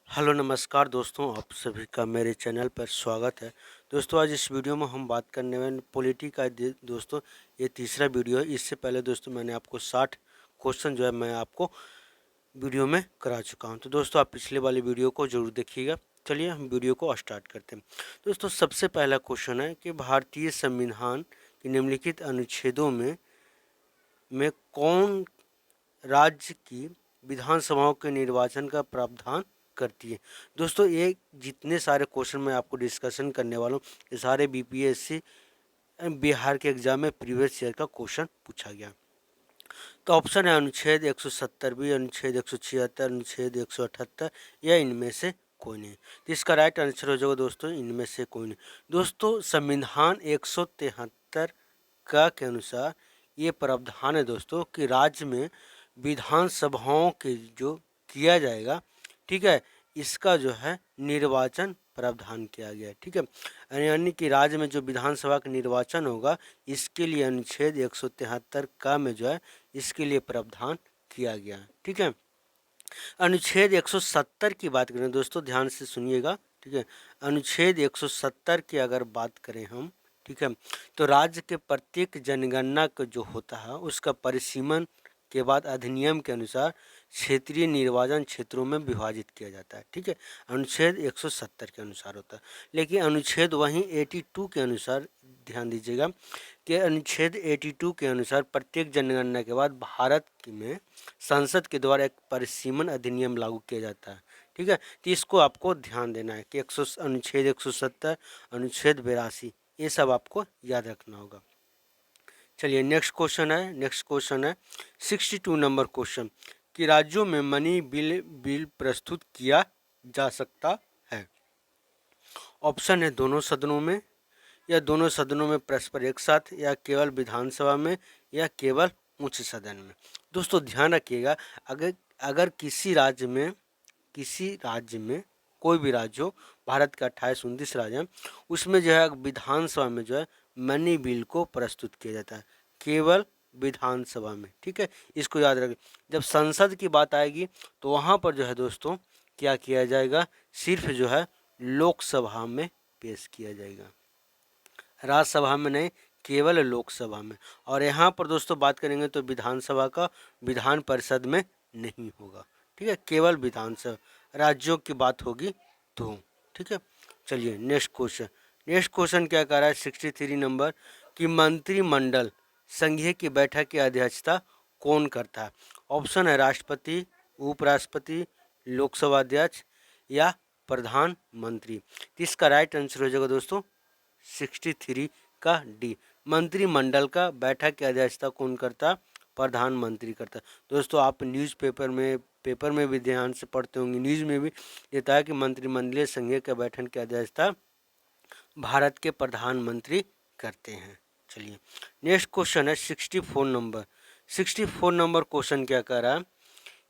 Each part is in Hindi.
हेलो नमस्कार दोस्तों, आप सभी का मेरे चैनल पर स्वागत है। दोस्तों आज इस वीडियो में हम बात करने वाले पॉलिटी का दोस्तों ये तीसरा वीडियो है। इससे पहले दोस्तों मैंने आपको 60 क्वेश्चन जो है मैं आपको वीडियो में करा चुका हूं। तो दोस्तों आप पिछले वाली वीडियो को जरूर देखिएगा। चलिए हम वीडियो को स्टार्ट करते हैं। दोस्तों सबसे पहला क्वेश्चन है कि भारतीय संविधान के निम्नलिखित अनुच्छेदों में कौन राज्य की विधानसभाओं के निर्वाचन का प्रावधान करती है। दोस्तों ये जितने सारे क्वेश्चन मैं आपको डिस्कशन करने वाला हूँ ये सारे बीपीएससी बिहार के एग्जाम में प्रीवियस ईयर का क्वेश्चन पूछा गया। तो ऑप्शन है अनुच्छेद 170 भी, अनुच्छेद 176, अनुच्छेद 178 या इनमें से कोई नहीं। तो इसका राइट आंसर हो जाएगा दोस्तों इनमें से कोई नहीं। दोस्तों संविधान 173 का के अनुसार ये प्रावधान है दोस्तों कि राज्य में विधानसभाओं के जो किया जाएगा, ठीक है, इसका जो है निर्वाचन प्रावधान किया गया है। ठीक है, यानी कि राज्य में जो विधानसभा का निर्वाचन होगा इसके लिए अनुच्छेद 173 का में जो है इसके लिए प्रावधान किया गया है। ठीक है, अनुच्छेद 170 की बात करें दोस्तों, ध्यान से सुनिएगा। ठीक है, अनुच्छेद 170 की अगर बात करें हम, ठीक है, तो राज्य के प्रत्येक जनगणना का जो होता है उसका परिसीमन के बाद अधिनियम के अनुसार क्षेत्रीय निर्वाचन क्षेत्रों में विभाजित किया जाता है। ठीक है, अनुच्छेद 170 के अनुसार होता है। लेकिन अनुच्छेद वहीं 82 के अनुसार ध्यान दीजिएगा कि अनुच्छेद 82 के अनुसार प्रत्येक जनगणना के बाद भारत में संसद के द्वारा एक परिसीमन अधिनियम लागू किया जाता है। ठीक है, तो इसको आपको ध्यान देना है कि अनुच्छेद 170, अनुच्छेद 82 ये सब आपको याद रखना होगा। चलिए नेक्स्ट क्वेश्चन है 62 नंबर क्वेश्चन कि राज्यों में मनी बिल प्रस्तुत किया जा सकता है। ऑप्शन है दोनों सदनों में, या दोनों सदनों में परस्पर एक साथ, या केवल विधानसभा में, या केवल उच्च सदन में। दोस्तों ध्यान रखिएगा, अगर अगर किसी राज्य में कोई भी राज्य हो, भारत के 28-29 राज्य हैं, उसमें जो है विधानसभा में जो है मनी बिल को प्रस्तुत किया जाता है, केवल विधानसभा में। ठीक है, इसको याद रखें। जब संसद की बात आएगी तो वहाँ पर जो है दोस्तों क्या किया जाएगा, सिर्फ जो है लोकसभा में पेश किया जाएगा, राज्यसभा में नहीं, केवल लोकसभा में। और यहाँ पर दोस्तों बात करेंगे तो विधानसभा का विधान परिषद में नहीं होगा। ठीक है, केवल विधानसभा, राज्यों की बात होगी तो। ठीक है, चलिए नेक्स्ट क्वेश्चन क्या कह रहा है 63 नंबर कि मंत्रिमंडल संघीय की बैठक की अध्यक्षता कौन करता है। ऑप्शन है राष्ट्रपति, उपराष्ट्रपति, लोकसभा अध्यक्ष या प्रधानमंत्री। इसका राइट आंसर हो जाएगा दोस्तों 63 का डी, मंत्रिमंडल का बैठक की अध्यक्षता कौन करता, प्रधानमंत्री करता। दोस्तों आप पेपर में भी ध्यान से पढ़ते होंगे, न्यूज़ में भी देता है कि मंत्रिमंडलीय संघीय के बैठक की अध्यक्षता भारत के प्रधानमंत्री करते हैं। चलिए नेक्स्ट क्वेश्चन है 64 नंबर क्वेश्चन क्या कह रहा है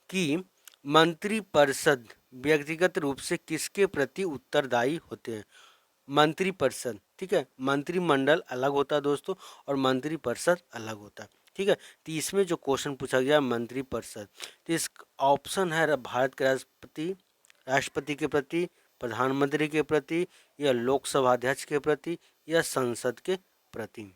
कि मंत्रिपरिषद व्यक्तिगत रूप से किसके प्रति उत्तरदायी होते हैं। मंत्रिपरिषद, ठीक है, मंत्रिमंडल अलग होता है दोस्तों और मंत्रिपरिषद अलग होता है। ठीक है, तो इसमें जो क्वेश्चन पूछा गया मंत्रिपरिषद, तो इस ऑप्शन है भारत के राष्ट्रपति के प्रति, प्रधानमंत्री के प्रति, या लोकसभा अध्यक्ष के प्रति, या संसद के प्रति।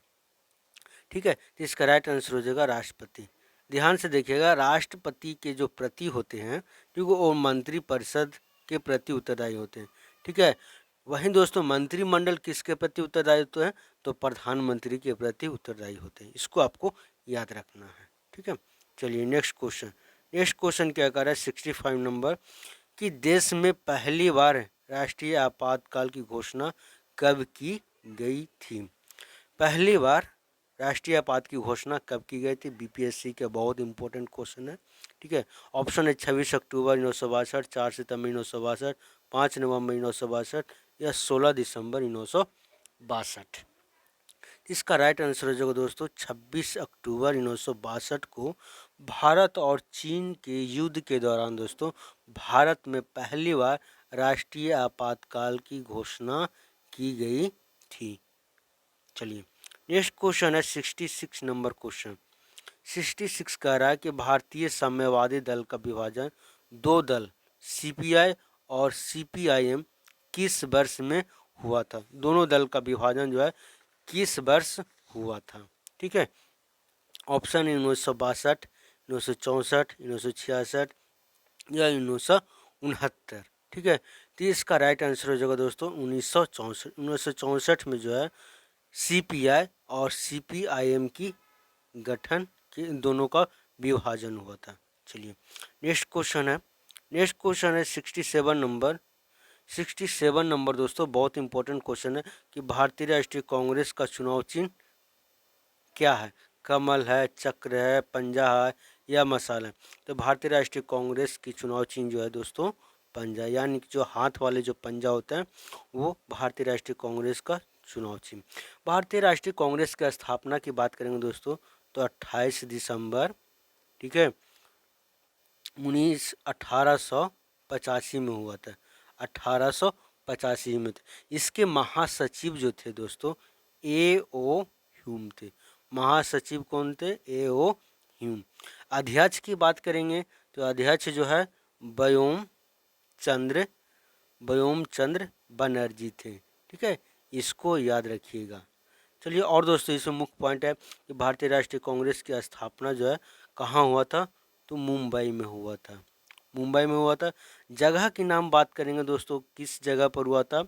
ठीक है, तो इसका राइट आंसर हो जाएगा राष्ट्रपति। ध्यान से देखिएगा, राष्ट्रपति के जो प्रति होते हैं ठीक है वो मंत्रिपरिषद के प्रति उत्तरदायी होते हैं। ठीक है, वहीं दोस्तों मंत्रिमंडल किसके प्रति उत्तरदायी होते हैं, तो प्रधानमंत्री के प्रति उत्तरदायी होते हैं। इसको आपको याद रखना है। ठीक है, चलिए नेक्स्ट क्वेश्चन क्या कह रहा है 65 नंबर कि देश में पहली बार राष्ट्रीय आपातकाल की घोषणा कब की गई थी। पहली बार राष्ट्रीय आपात की घोषणा कब की गई थी, बीपीएससी का बहुत इंपॉर्टेंट क्वेश्चन है। ठीक है, ऑप्शन है 26 अक्टूबर 1962, 4 सितंबर 1962, 5 नवंबर 1962 या 16 दिसंबर 1962। इसका राइट आंसर हो जाएगा दोस्तों 26 अक्टूबर 1962 को भारत और चीन के युद्ध के दौरान दोस्तों भारत में पहली बार राष्ट्रीय आपातकाल की घोषणा की गई थी। चलिए नेक्स्ट क्वेश्चन है 66 नंबर क्वेश्चन। 66 कह रहा है कि भारतीय साम्यवादी दल का विभाजन दो दल सीपीआई और CPIM किस वर्ष में हुआ था? दोनों दल का विभाजन जो है किस वर्ष हुआ था? ठीक है, ऑप्शन 1962, 1964, 1966 या 1969। ठीक है, तो इसका राइट आंसर हो जाएगा दोस्तों 1964। 1964 में जो है CPI और CPIM की गठन के दोनों का विभाजन हुआ था। चलिए नेक्स्ट क्वेश्चन है, 67 नंबर। 67 नंबर दोस्तों बहुत इंपॉर्टेंट क्वेश्चन है कि भारतीय राष्ट्रीय कांग्रेस का चुनाव चिन्ह क्या है? कमल है, चक्र है, पंजा है या मशाल है? तो भारतीय राष्ट्रीय कांग्रेस की चुनाव चिन्ह जो है दोस्तों पंजा, यानी कि जो हाथ वाले जो पंजा होते हैं वो भारतीय राष्ट्रीय कांग्रेस का चुनाव चिन्ह। भारतीय राष्ट्रीय कांग्रेस की स्थापना की बात करेंगे दोस्तों तो 28 दिसंबर, ठीक है, 1885 में हुआ था। 1885 में थे। इसके महासचिव जो थे दोस्तों A.O. ह्यूम थे। महासचिव कौन थे? A.O. ह्यूम। अध्यक्ष की बात करेंगे तो अध्यक्ष जो है व्योम चंद्र बनर्जी थे। ठीक है, इसको याद रखिएगा। चलिए और दोस्तों इसमें मुख्य पॉइंट है कि भारतीय राष्ट्रीय कांग्रेस की स्थापना जो है कहाँ हुआ था? तो मुंबई में हुआ था। मुंबई में हुआ था। जगह की नाम बात करेंगे दोस्तों, किस जगह पर हुआ था?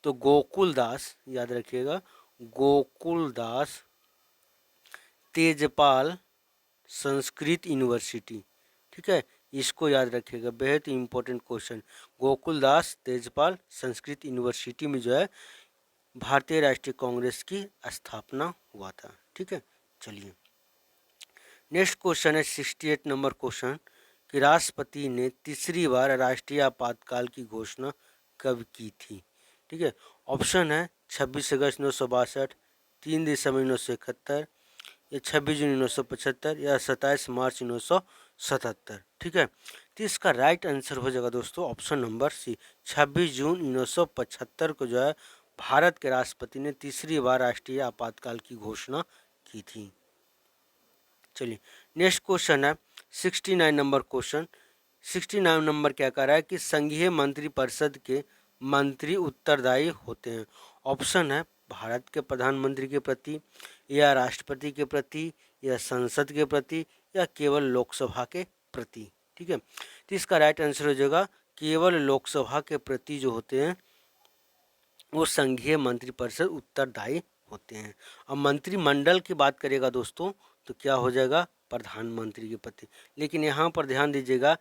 तो गोकुलदास, याद रखिएगा, गोकुलदास तेजपाल संस्कृत यूनिवर्सिटी। ठीक है, इसको याद रखिएगा, बेहद ही important question. Gokuldas Tejpal Sanskrit university में जो है भारतीय राष्ट्रीय कांग्रेस की स्थापना हुआ था। ठीक है, चलिए नेक्स्ट क्वेश्चन है 68 नंबर क्वेश्चन कि राष्ट्रपति ने तीसरी बार राष्ट्रीय आपातकाल की घोषणा कब की थी? ठीक है, ऑप्शन है 26 अगस्त 1962, 3 दिसंबर 1971 या 26 जून 1975 या 27 मार्च 1977। ठीक है, तो इसका राइट आंसर हो जाएगा दोस्तों ऑप्शन नंबर सी, 26 जून 1975 को जो है भारत के राष्ट्रपति ने तीसरी बार राष्ट्रीय आपातकाल की घोषणा की थी। चलिए नेक्स्ट क्वेश्चन है 69 नंबर क्वेश्चन। 69 नंबर क्या कह रहा है कि संघीय मंत्रिपरिषद के मंत्री उत्तरदायी होते हैं। ऑप्शन है भारत के प्रधानमंत्री के प्रति या राष्ट्रपति के प्रति या संसद के प्रति या केवल लोकसभा के प्रति। ठीक है, तो इसका राइट आंसर हो जाएगा केवल लोकसभा के प्रति जो होते हैं वो संघीय मंत्रिपरिषद उत्तरदायी होते हैं। अब मंत्रिमंडल की बात करेगा दोस्तों तो क्या हो जाएगा? प्रधानमंत्री के प्रति। लेकिन यहाँ पर ध्यान दीजिएगा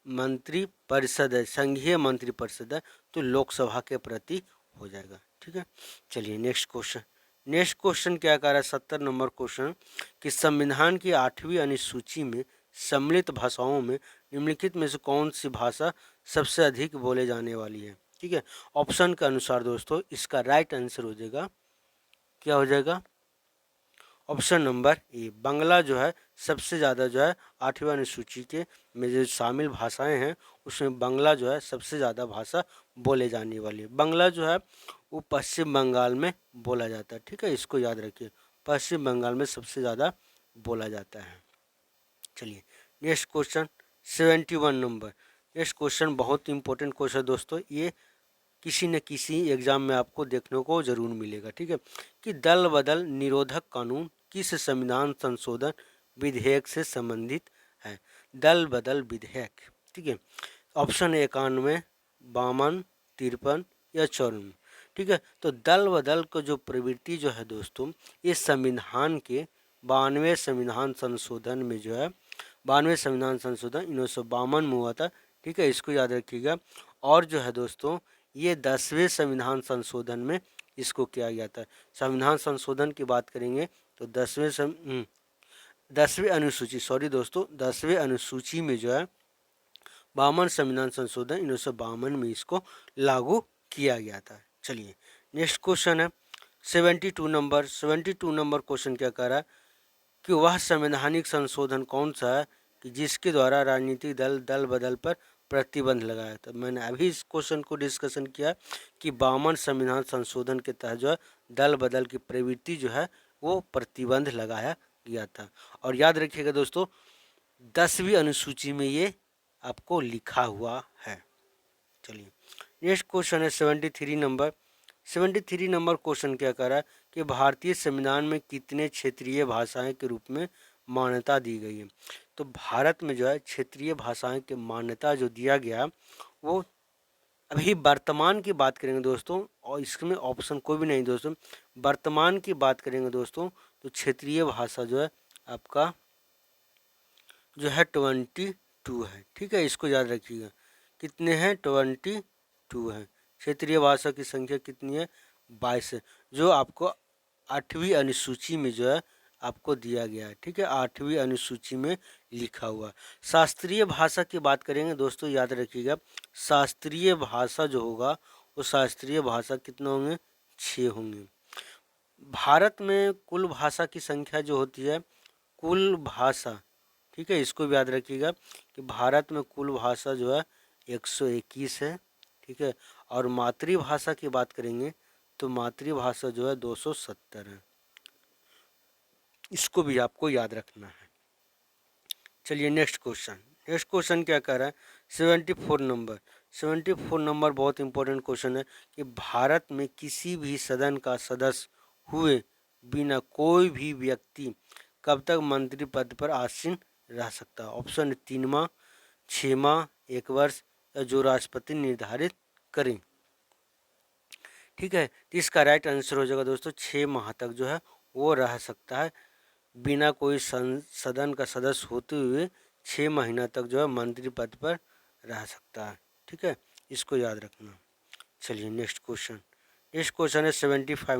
मंत्रिपरिषद है, संघीय मंत्रिपरिषद है तो लोकसभा के प्रति हो जाएगा। ठीक है, चलिए नेक्स्ट क्वेश्चन। नेक्स्ट क्वेश्चन क्या कह रहा है 70 नंबर क्वेश्चन कि संविधान की 8वीं अनुसूची में सम्मिलित भाषाओं में निम्नलिखित में से कौन सी भाषा सबसे अधिक बोले जाने वाली है? ठीक है, ऑप्शन के अनुसार दोस्तों इसका राइट आंसर हो जाएगा, क्या हो जाएगा? ऑप्शन नंबर ए, बांग्ला जो है सबसे ज़्यादा जो है 8वीं अनुसूची के में जो शामिल भाषाएं हैं उसमें बांग्ला जो है सबसे ज़्यादा भाषा बोले जाने वाली है। बांग्ला जो है वो पश्चिम बंगाल में बोला जाता है। ठीक है, इसको याद रखिए, पश्चिम बंगाल में सबसे ज़्यादा बोला जाता है। चलिए next question 71 number. Next question बहुत इंपॉर्टेंट क्वेश्चन दोस्तों, ये किसी न किसी एग्जाम में आपको देखने को जरूर मिलेगा। ठीक है, कि दल बदल निरोधक कानून किस संविधान संशोधन विधेयक से संबंधित है? दल बदल विधेयक। ठीक है, ऑप्शन 91, 52, 53 या 54। ठीक है, तो दल बदल को जो प्रवृत्ति जो है दोस्तों ये संविधान के 92 संविधान संशोधन में जो है 92 संविधान संशोधन 1952 में हुआ था। ठीक है, इसको याद रखिएगा। और जो है दोस्तों ये 10वें संविधान संशोधन में इसको किया गया था। संविधान संशोधन की बात करेंगे तो 10वें अनुसूची, सॉरी दोस्तों 10वें अनुसूची में जो है 52 संविधान संशोधन 1952 में इसको लागू किया गया था। चलिए नेक्स्ट क्वेश्चन है 72 नंबर। 72 नंबर क्वेश्चन क्या कह रहा है कि वह संवैधानिक संशोधन कौन सा है कि जिसके द्वारा राजनीतिक दल बदल पर प्रतिबंध लगाया था? मैंने अभी इस क्वेश्चन को डिस्कशन किया कि 52 संविधान संशोधन के तहत जो है दल बदल की प्रवृत्ति जो है वो प्रतिबंध लगाया गया था। और याद रखिएगा दोस्तों 10वीं अनुसूची में ये आपको लिखा हुआ है। चलिए नेक्स्ट क्वेश्चन है 73 नंबर क्वेश्चन क्या कर रहा है कि भारतीय संविधान में कितने क्षेत्रीय भाषाएं के रूप में मान्यता दी गई है। तो भारत में जो है क्षेत्रीय भाषाएं की मान्यता जो दिया गया वो अभी वर्तमान की बात करेंगे दोस्तों, और इसमें ऑप्शन कोई भी नहीं दोस्तों, वर्तमान की बात करेंगे दोस्तों तो क्षेत्रीय भाषा जो है आपका जो है 22 है। ठीक है, इसको याद रखिएगा। कितने हैं? 22 है। क्षेत्रीय भाषा की संख्या कितनी है? 22 है, जो आपको 8वीं अनुसूची में जो है आपको दिया गया है। ठीक है, 8वीं अनुसूची में लिखा हुआ। शास्त्रीय भाषा की बात करेंगे दोस्तों, याद रखिएगा शास्त्रीय भाषा जो होगा वो शास्त्रीय भाषा कितना होंगे? 6 होंगे। भारत में कुल भाषा की संख्या जो होती है, कुल भाषा, ठीक है, इसको भी याद रखिएगा कि भारत में कुल भाषा जो है 121 है। ठीक है, और मातृभाषा की बात करेंगे तो मातृभाषा जो है 270 है। इसको भी आपको याद रखना है। चलिए नेक्स्ट क्वेश्चन क्या कह रहा है? 74 नंबर बहुत इंपॉर्टेंट क्वेश्चन है कि भारत में किसी भी सदन का सदस्य हुए बिना कोई भी व्यक्ति कब तक मंत्री पद पर आसीन रह सकता है। ऑप्शन 3 माह, 6 माह, 1 वर्ष या जो राष्ट्रपति निर्धारित करें। ठीक है, तो इसका राइट आंसर हो जाएगा दोस्तों 6 माह तक जो है वो रह सकता है बिना कोई सदन का सदस्य होते हुए 6 महीना तक जो है मंत्री पद पर रह सकता है। ठीक है, इसको याद रखना। चलिए नेक्स्ट क्वेश्चन है 75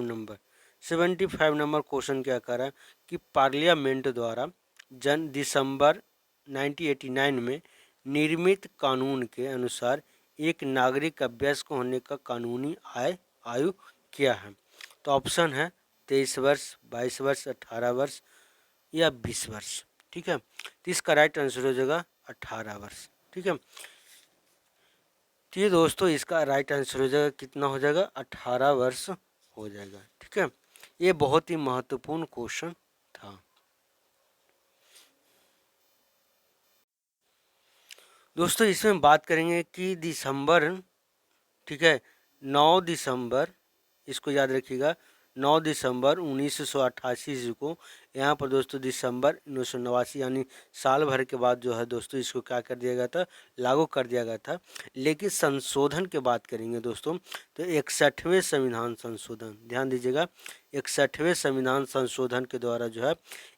नंबर क्वेश्चन क्या कर रहा है कि पार्लियामेंट द्वारा दिसंबर 1989 में निर्मित कानून के अनुसार एक नागरिक का वयस्क होने का कानूनी आयु क्या है। तो ऑप्शन है 23 वर्ष, 22 वर्ष, 18 वर्ष या 20 वर्ष। ठीक है, तो इसका राइट आंसर हो जाएगा 18 वर्ष। ठीक है, तो ये दोस्तों इसका राइट आंसर हो जाएगा, कितना हो जाएगा? 18 वर्ष हो जाएगा। ठीक है, ये बहुत ही महत्वपूर्ण क्वेश्चन था। दोस्तों इसमें बात करेंगे कि दिसंबर, ठीक है, 9 दिसंबर, इसको याद रखिएगा 9 दिसंबर 1988 ईस्वी को यहाँ पर दोस्तों दिसंबर 1989 यानी साल भर के बाद जो है दोस्तों इसको क्या कर दिया गया था? लागू कर दिया गया था। लेकिन संशोधन की बात करेंगे दोस्तों तो 61वें संविधान संशोधन, ध्यान दीजिएगा 61वें संविधान संशोधन के द्वारा जो है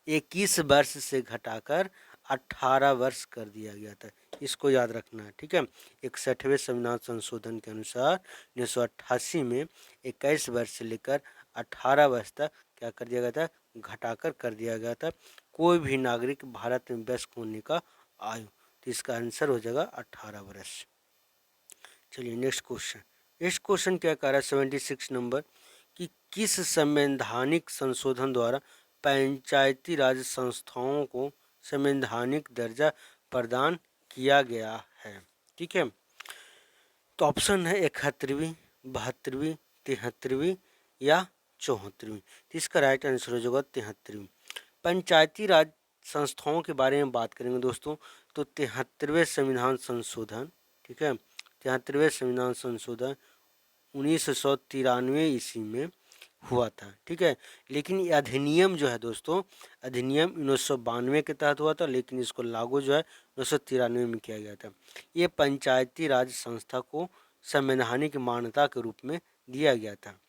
21 वर्ष से घटाकर 18 वर्ष कर दिया गया था। इसको याद रखना है। ठीक है, 61वें संविधान संशोधन के अनुसार 1988 में 21 वर्ष से लेकर 18 वर्ष तक क्या कर दिया गया था? घटाकर कर दिया गया था कोई भी नागरिक भारत में वयस्क होने का आयु। तो इसका आंसर हो जाएगा 18 वर्ष। चलिए नेक्स्ट क्वेश्चन क्या कह रहा है 76 नंबर कि किस संवैधानिक संशोधन द्वारा पंचायती राज संस्थाओं को संवैधानिक दर्जा प्रदान किया गया है। ठीक है, तो ऑप्शन है 71वीं, 72वीं, 73वीं या 74वीं। तो इसका राइट आंसर हो जाएगा 73वीं। पंचायती राज संस्थाओं के बारे में बात करेंगे दोस्तों तो 73वें संविधान संशोधन, ठीक है, 73वें संविधान संशोधन 1993 ईस्वी में हुआ था। ठीक है, लेकिन ये अधिनियम जो है दोस्तों, अधिनियम 1992 के तहत हुआ था, लेकिन इसको लागू जो है 1993 में किया गया था। ये पंचायती राज संस्था को संवैधानिक मान्यता के रूप में दिया गया था।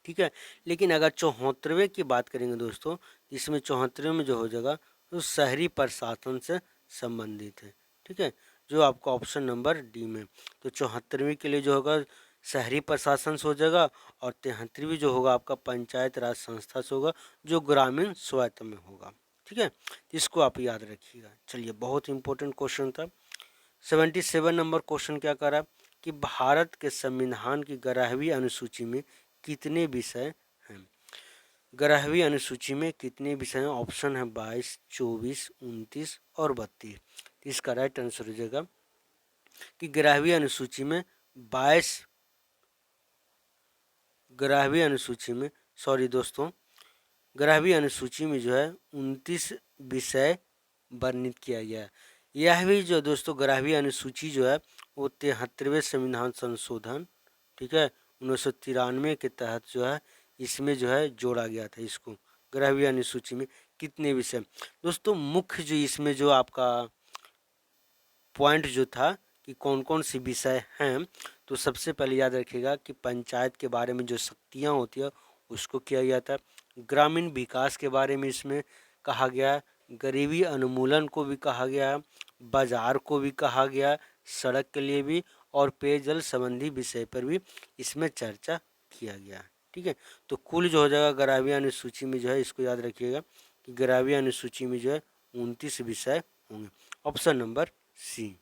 ठीक है, लेकिन अगर 74वें की बात करेंगे दोस्तों, इसमें 74वें में जो हो जाएगा तो शहरी प्रशासन से संबंधित है। ठीक है, जो आपका ऑप्शन नंबर डी में, तो 74वीं के लिए जो होगा शहरी प्रशासन से हो जाएगा और 73वीं जो होगा आपका पंचायत राज संस्था से होगा जो ग्रामीण स्वायत्त में होगा। ठीक है, इसको आप याद रखिएगा। चलिए बहुत इंपॉर्टेंट क्वेश्चन था। 77 नंबर क्वेश्चन क्या कर रहा है कि भारत के संविधान की 11वीं अनुसूची में कितने विषय हैं? 11वीं अनुसूची में कितने विषय हैं? ऑप्शन है 22, 24, 29 और 32। इसका राइट आंसर हो जाएगा कि 11वीं अनुसूची में 22, 11वीं अनुसूची में, सॉरी दोस्तों, 11वीं अनुसूची में जो है 29 विषय वर्णित किया गया है। यह भी जो दोस्तों 11वीं अनुसूची जो है वो 73वें संविधान संशोधन, ठीक है, 1993 के तहत जो है इसमें जो है जोड़ा गया था। इसको 11वीं अनुसूची में कितने विषय दोस्तों, मुख्य जो इसमें जो आपका पॉइंट जो था कि कौन कौन सी विषय हैं, तो सबसे पहले याद रखिएगा कि पंचायत के बारे में जो शक्तियाँ होती है उसको किया गया था। ग्रामीण विकास के बारे में इसमें कहा गया, गरीबी उन्मूलन को भी कहा गया, बाजार को भी कहा गया, सड़क के लिए भी, और पेयजल संबंधी विषय पर भी इसमें चर्चा किया गया। ठीक है, तो कुल जो हो जाएगा 11वीं अनुसूची में जो है, इसको याद रखिएगा कि 11वीं अनुसूची में जो है 29 विषय होंगे। Option number C.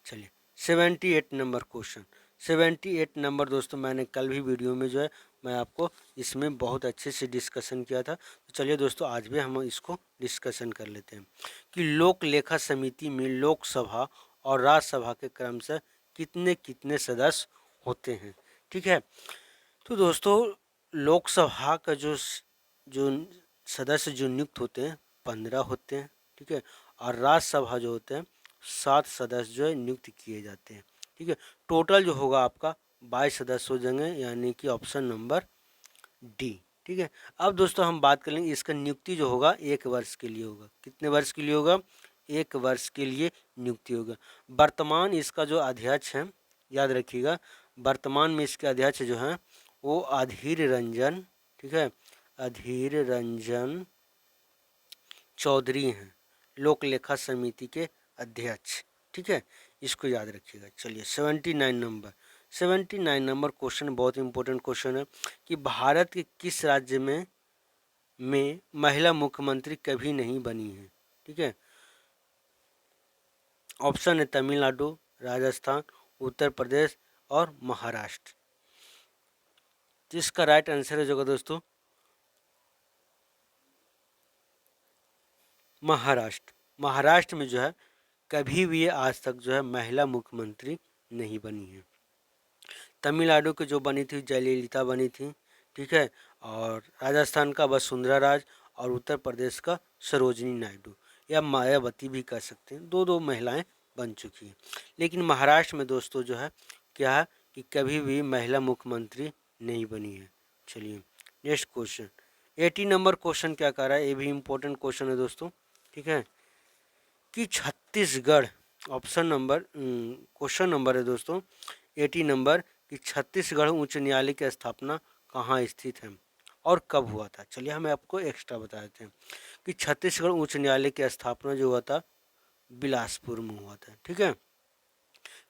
चलिए 78 नंबर क्वेश्चन। 78 नंबर दोस्तों मैंने कल भी वीडियो में जो है मैं आपको इसमें बहुत अच्छे से डिस्कशन किया था। तो चलिए दोस्तों आज भी हम इसको डिस्कशन कर लेते हैं कि लोक लेखा समिति में लोकसभा और राज्यसभा के क्रम से कितने कितने सदस्य होते हैं। ठीक है, तो दोस्तों लोकसभा का जो सदस्य जो नियुक्त होते हैं 15 होते हैं। ठीक है, और राज्यसभा जो होते हैं 7 सदस्य जो है नियुक्त किए जाते हैं। ठीक है, टोटल जो होगा आपका 22 सदस्य हो जाएंगे, यानी कि ऑप्शन नंबर डी। ठीक है, अब दोस्तों हम बात कर लेंगे इसका नियुक्ति जो होगा 1 वर्ष के लिए होगा। कितने वर्ष के लिए होगा? 1 वर्ष के लिए नियुक्ति होगा। वर्तमान इसका जो अध्यक्ष है, याद रखिएगा, वर्तमान में इसके अध्यक्ष जो हैं वो अधीर रंजन, ठीक है, अधीर रंजन चौधरी हैं, लोक लेखा समिति के अध्यक्ष। ठीक है, इसको याद रखिएगा। चलिए 79 नंबर क्वेश्चन बहुत इंपॉर्टेंट क्वेश्चन है कि भारत के किस राज्य में महिला मुख्यमंत्री कभी नहीं बनी है। ठीक है, ऑप्शन है तमिलनाडु, राजस्थान, उत्तर प्रदेश और महाराष्ट्र। जिसका राइट आंसर हो जाएगा दोस्तों महाराष्ट्र। महाराष्ट्र में जो है कभी भी आज तक जो है महिला मुख्यमंत्री नहीं बनी है। तमिलनाडु की जो बनी थी जयललिता बनी थी। ठीक है, और राजस्थान का वसुंधरा राज और उत्तर प्रदेश का सरोजिनी नायडू या मायावती भी कह सकते हैं, दो महिलाएं बन चुकी हैं। लेकिन महाराष्ट्र में दोस्तों जो है क्या है कि कभी भी महिला मुख्यमंत्री नहीं बनी है। चलिए नेक्स्ट क्वेश्चन 80 नंबर क्वेश्चन क्या कह रहा है, ये भी इम्पोर्टेंट क्वेश्चन है दोस्तों। ठीक है, कि Chhattisgarh, option number question number है दोस्तों 80 नंबर कि छत्तीसगढ़ उच्च न्यायालय की स्थापना कहाँ स्थित है और कब हुआ था। चलिए हम आपको एक्स्ट्रा बता देते हैं कि छत्तीसगढ़ उच्च न्यायालय की स्थापना जो हुआ था बिलासपुर में हुआ था। ठीक है,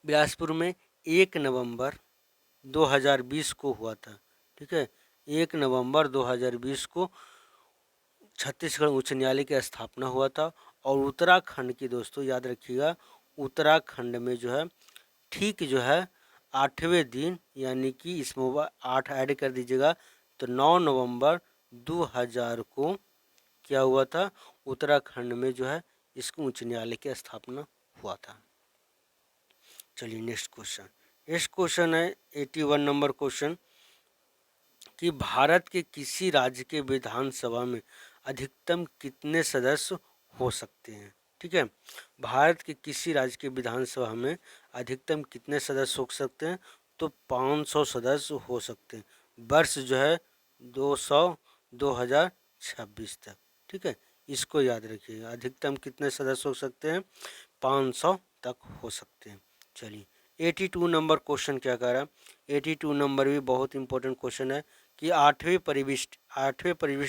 बिलासपुर में 1 नवंबर 2020 को हुआ था। ठीक है, 1 नवंबर 2020 को छत्तीसगढ़ उच्च न्यायालय की स्थापना हुआ था। और उत्तराखंड की दोस्तों याद रखिएगा, उत्तराखंड में जो है ठीक जो है 8वें दिन, यानी कि इसमें 8 ऐड कर दीजिएगा तो 9 नवंबर 2000 को क्या हुआ था, उत्तराखंड में जो है इसको उच्च न्यायालय की स्थापना हुआ था। चलिए नेक्स्ट क्वेश्चन है 81 नंबर क्वेश्चन कि भारत के किसी राज्य के विधानसभा में अधिकतम कितने सदस्य हो सकते हैं। ठीक है, भारत के किसी राज्य के विधानसभा में अधिकतम कितने सदस्य हो सकते हैं, तो 500 सदस्य हो सकते हैं। वर्ष जो है 2026 तक। ठीक है, इसको याद रखिएगा, अधिकतम कितने सदस्य हो सकते हैं, 500 तक हो सकते हैं। चलिए 82 नंबर क्वेश्चन क्या कह रहा है, 82 नंबर भी बहुत इंपॉर्टेंट क्वेश्चन है कि 8वें परिविष्ट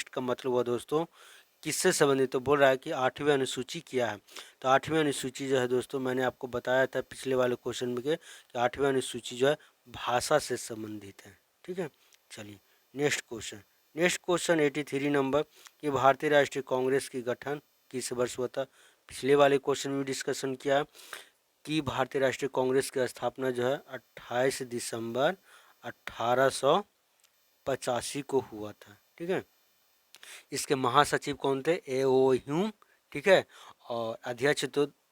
का मतलब हुआ दोस्तों किससे संबंधित, तो बोल रहा है कि 8वीं अनुसूची क्या है। तो 8वीं अनुसूची जो है दोस्तों मैंने आपको बताया था पिछले वाले क्वेश्चन में कि 8वीं अनुसूची जो है भाषा से संबंधित है। ठीक है, चलिए नेक्स्ट क्वेश्चन 83 नंबर कि भारतीय राष्ट्रीय कांग्रेस की गठन किस वर्ष हुआ था। पिछले वाले क्वेश्चन में डिस्कशन किया है कि भारतीय राष्ट्रीय कांग्रेस की स्थापना जो है 28 दिसंबर 1885 को हुआ था। ठीक है, इसके महासचिव कौन थे, ए.ओ. ह्यूम। ठीक है, और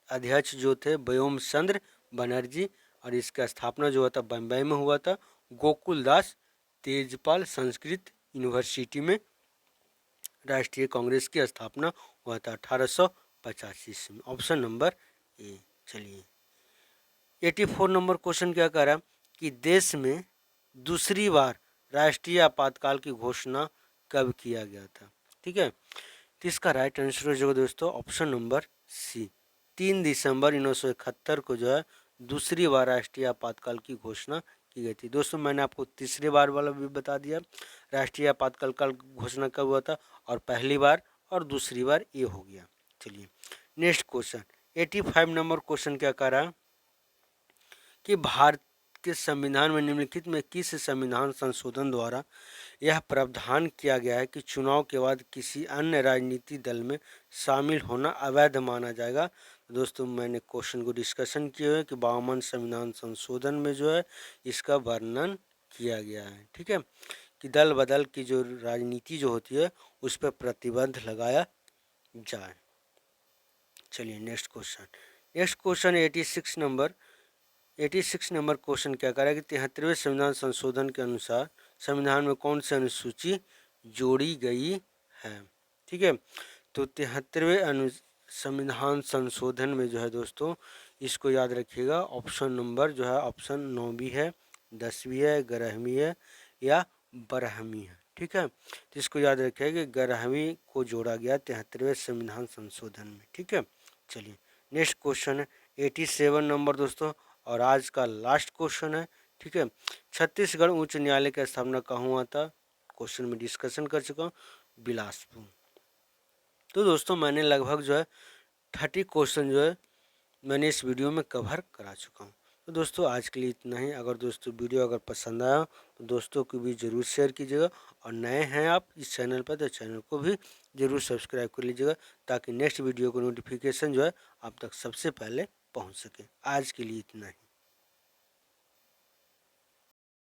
अध्यक्ष जो थे व्योम चंद्र बनर्जी, और इसका स्थापना जो हुआ था बम्बई में हुआ था, गोकुल दास तेजपाल संस्कृत यूनिवर्सिटी में राष्ट्रीय कांग्रेस की स्थापना हुआ था 1885 85 ईस्वी में, ऑप्शन नंबर ए। चलिए 84 नंबर क्वेश्चन क्या कह रहा है कि देश में दूसरी बार राष्ट्रीय आपातकाल की घोषणा कब किया गया था। ठीक है, तो इसका राइट आंसर हो जाएगा दोस्तों ऑप्शन नंबर सी, 3 दिसंबर 1971 को जो है दूसरी बार राष्ट्रीय आपातकाल की घोषणा की गई थी। दोस्तों मैंने आपको तीसरी बार वाला भी बता दिया, राष्ट्रीय आपातकाल का घोषणा कब हुआ था, और पहली बार और दूसरी बार ये हो गया। चलिए नेक्स्ट क्वेश्चन 85 नंबर क्वेश्चन क्या कह रहा है कि भारत के संविधान में निम्नलिखित में किस संविधान संशोधन द्वारा यह प्रावधान किया गया है कि चुनाव के बाद किसी अन्य राजनीतिक दल में शामिल होना अवैध माना जाएगा। दोस्तों मैंने क्वेश्चन को डिस्कशन किए हुए कि 52 संविधान संशोधन में जो है इसका वर्णन किया गया है। ठीक है, कि दल बदल की जो राजनीति जो होती है उस पर प्रतिबंध लगाया जाए। चलिए नेक्स्ट क्वेश्चन 86 नंबर क्वेश्चन क्या कह रहा है कि 73वें संविधान संशोधन के अनुसार संविधान में कौन सी अनुसूची जोड़ी गई है। ठीक है, तो 73वें संविधान संशोधन में जो है दोस्तों इसको याद रखिएगा, ऑप्शन नंबर जो है ऑप्शन 9 भी है, 10 भी है, 11वीं है या 12वीं है। ठीक है, तो इसको याद रखिएगा कि 11वीं को जोड़ा गया 73वें संविधान संशोधन में। ठीक है, चलिए नेक्स्ट क्वेश्चन है 87 नंबर दोस्तों, और आज का लास्ट क्वेश्चन है। ठीक है, छत्तीसगढ़ उच्च न्यायालय की स्थापना कहाँ हुआ था, क्वेश्चन में डिस्कशन कर चुका हूँ, बिलासपुर। तो दोस्तों मैंने लगभग जो है 30 क्वेश्चन जो है मैंने इस वीडियो में कवर करा चुका हूँ। तो दोस्तों आज के लिए इतना ही। अगर दोस्तों वीडियो अगर पसंद आया तो दोस्तों को भी ज़रूर शेयर कीजिएगा, और नए हैं आप इस चैनल पर तो चैनल को भी ज़रूर सब्सक्राइब कर लीजिएगा, ताकि नेक्स्ट वीडियो का नोटिफिकेशन जो है आप तक सबसे पहले पहुँच सके। आज के लिए इतना ही।